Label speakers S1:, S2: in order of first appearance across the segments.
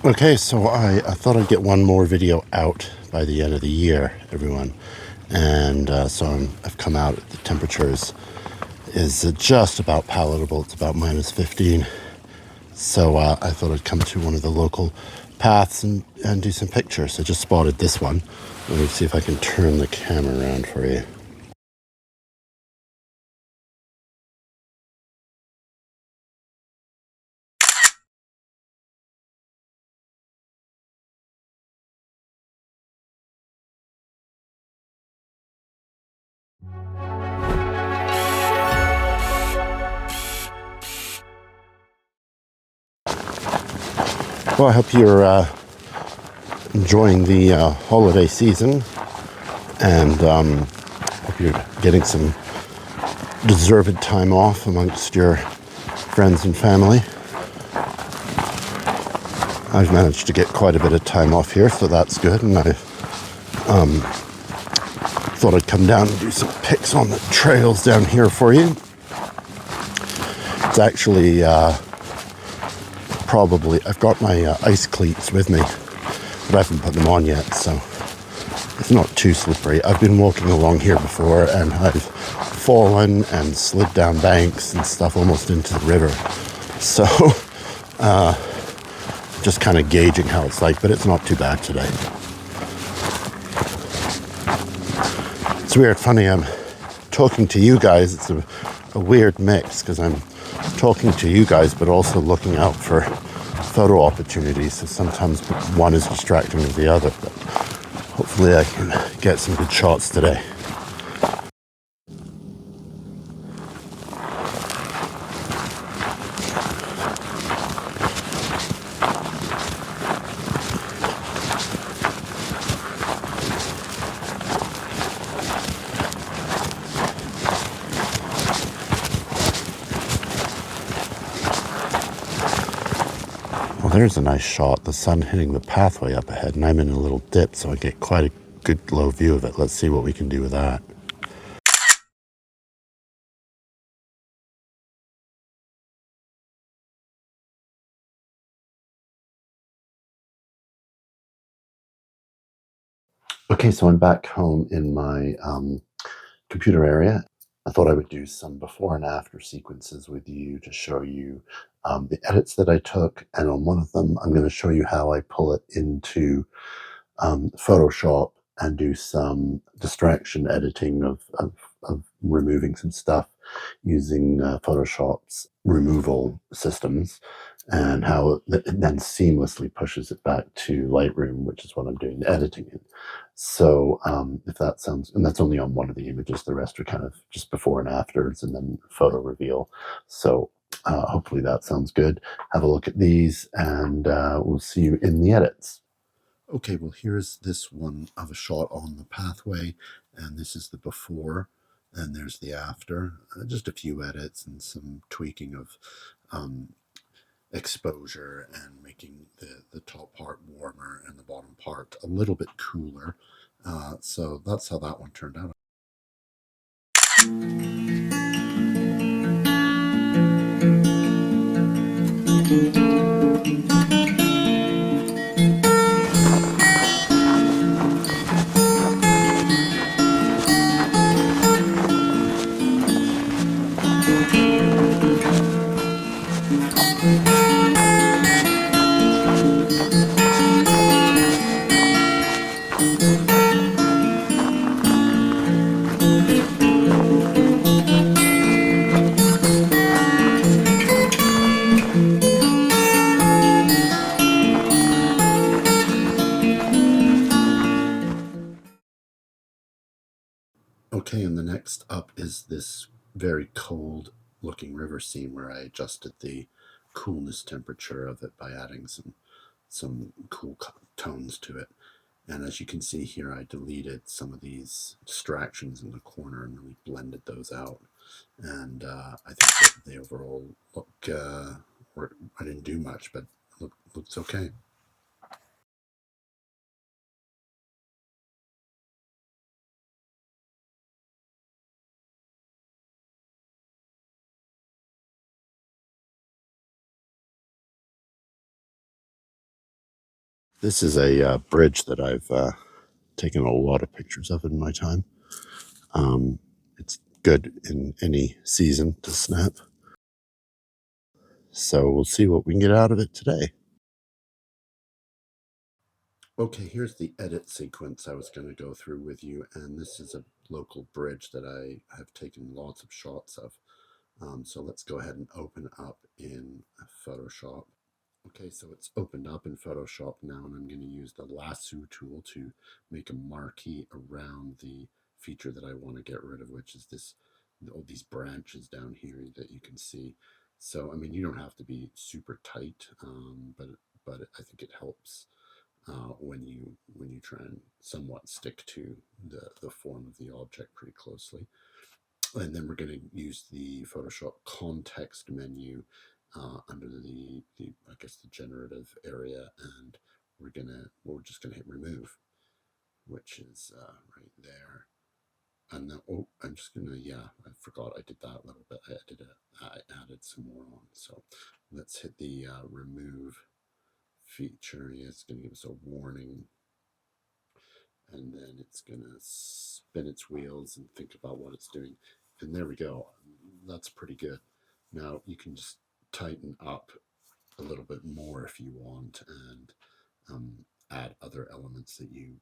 S1: Okay, so I thought I'd get one more video out by the end of the year, everyone. And I've come out, the temperatures is just about palatable. It's about minus 15. So I thought I'd come to one of the local paths and do some pictures. I just spotted this one. Let me see if I can turn the camera around for you. Well, I hope you're enjoying the holiday season, and hope you're getting some deserved time off amongst your friends and family. I've managed to get quite a bit of time off here, so that's good, and I thought I'd come down and do some pics on the trails down here for you. It's actually probably, I've got my ice cleats with me, but I haven't put them on yet, so it's not too slippery. I've been walking along here before, and I've fallen and slid down banks and stuff almost into the river. So just kind of gauging how it's like, but it's not too bad today. It's weird, funny, I'm talking to you guys. It's a weird mix because I'm talking to you guys, but also looking out for photo opportunities. So sometimes one is distracting with the other, but hopefully I can get some good shots today. Well, there's a nice shot. The sun hitting the pathway up ahead, and I'm in a little dip, so I get quite a good low view of it. Let's see what we can do with that. Okay, so I'm back home in my computer area. I thought I would do some before and after sequences with you to show you the edits that I took. And on one of them, I'm going to show you how I pull it into Photoshop and do some distraction editing of removing some stuff using Photoshop's removal systems, and how it then seamlessly pushes it back to Lightroom, which is what I'm doing the editing in. So if that sounds, and that's only on one of the images, the rest are kind of just before and afters and then photo reveal. So hopefully that sounds good. Have a look at these, and we'll see you in the edits. Okay, well, here's this one of a shot on the pathway, and this is the before, and there's the after. Just a few edits and some tweaking of exposure and making the top part warmer and the bottom part a little bit cooler. So that's how that one turned out. Okay, and the next up is this very cold looking river scene where I adjusted the coolness temperature of it by adding some cool tones to it. And as you can see here, I deleted some of these distractions in the corner and really blended those out. And I think that the overall look, I didn't do much, but looks okay. This is a bridge that I've taken a lot of pictures of in my time. It's good in any season to snap. So we'll see what we can get out of it today. Okay, here's the edit sequence I was going to go through with you, and this is a local bridge that I have taken lots of shots of. So let's go ahead and open up in Photoshop. Okay, so it's opened up in Photoshop now, and I'm going to use the Lasso tool to make a marquee around the feature that I want to get rid of, which is this, all these branches down here that you can see. So, I mean, you don't have to be super tight, but I think it helps when you try and somewhat stick to the form of the object pretty closely. And then we're going to use the Photoshop context menu under I guess the generative area, and we're just gonna hit remove, which is right there. And then I'm just gonna, yeah, I forgot I did that a little bit. I added some more on. So let's hit the remove feature. Yeah, it's gonna give us a warning, and then it's gonna spin its wheels and think about what it's doing. And there we go. That's pretty good. Now you can just tighten up a little bit more if you want, and add other elements that you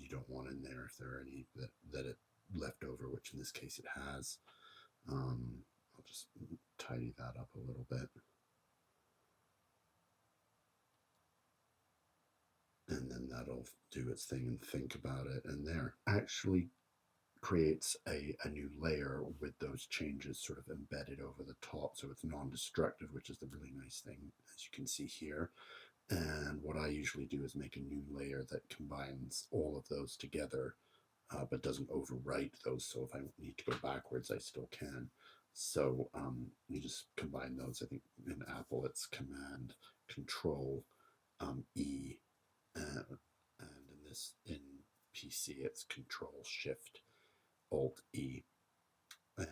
S1: don't want in there if there are any that it left over, which in this case it has. I'll just tidy that up a little bit, and then that'll do its thing and think about it. And there actually creates a new layer with those changes sort of embedded over the top, so it's non-destructive, which is the really nice thing, as you can see here. And what I usually do is make a new layer that combines all of those together, but doesn't overwrite those. So if I need to go backwards, I still can. So you just combine those. I think in Apple it's Command Control E, and in PC it's Control Shift Alt E. And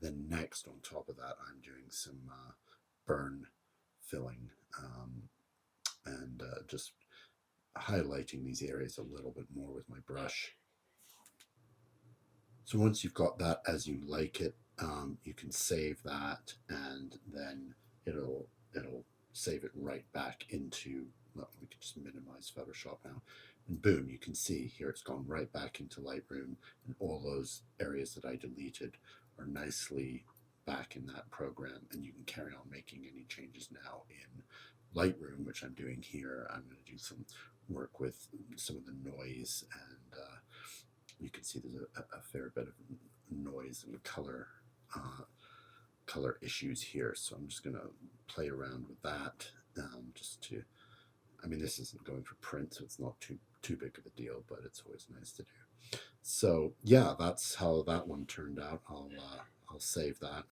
S1: then next on top of that, I'm doing some burn filling, and just highlighting these areas a little bit more with my brush. So once you've got that as you like it, you can save that, and then it'll save it right back into, well, we can just minimize Photoshop now, and boom, you can see here it's gone right back into Lightroom, and all those areas that I deleted are nicely back in that program, and you can carry on making any changes now in Lightroom, which I'm doing here. I'm going to do some work with some of the noise, and you can see there's a fair bit of noise and color issues here. So I'm just going to play around with that, just to, I mean, this isn't going for print, so it's not too big of a deal, but it's always nice to do. So yeah, that's how that one turned out. I'll save that.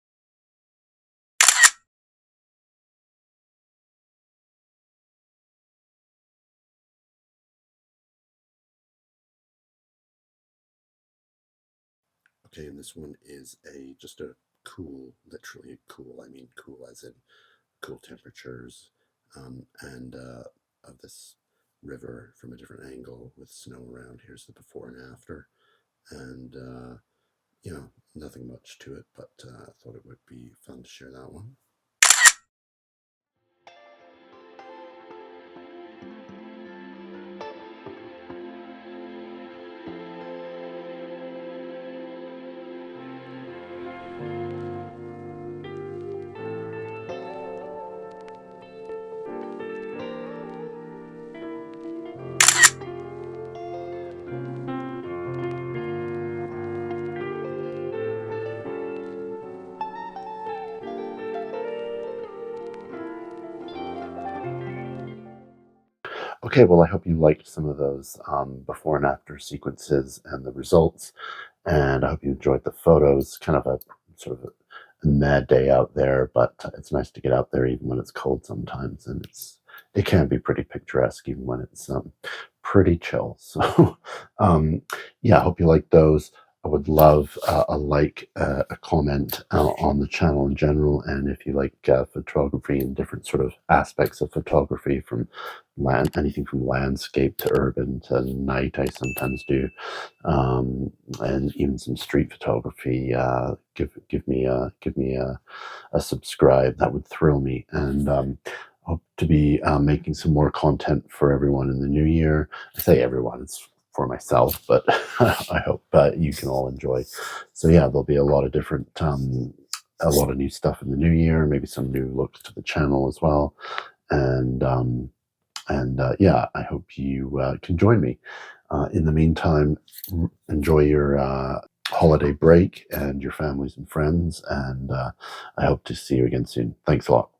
S1: Okay, and this one is just a cool, literally cool. I mean, cool as in cool temperatures, and of this river from a different angle with snow around. Here's the before and after, and you know, nothing much to it, but I thought it would be fun to share that one. Okay, well, I hope you liked some of those before and after sequences and the results, and I hope you enjoyed the photos. Kind of a sort of a mad day out there, but it's nice to get out there even when it's cold sometimes, and it can be pretty picturesque even when it's pretty chill. So, yeah, I hope you like those. I would love a like, a comment on the channel in general, and if you like photography and different sort of aspects of photography, from anything from landscape to urban to night, I sometimes do, and even some street photography. Give me a subscribe. That would thrill me, and hope to be making some more content for everyone in the new year. I say everyone, it's for myself, but I hope you can all enjoy. So yeah, there'll be a lot of different, a lot of new stuff in the new year, maybe some new looks to the channel as well, and yeah, I hope you can join me. In the meantime, enjoy your holiday break and your families and friends, and I hope to see you again soon. Thanks a lot.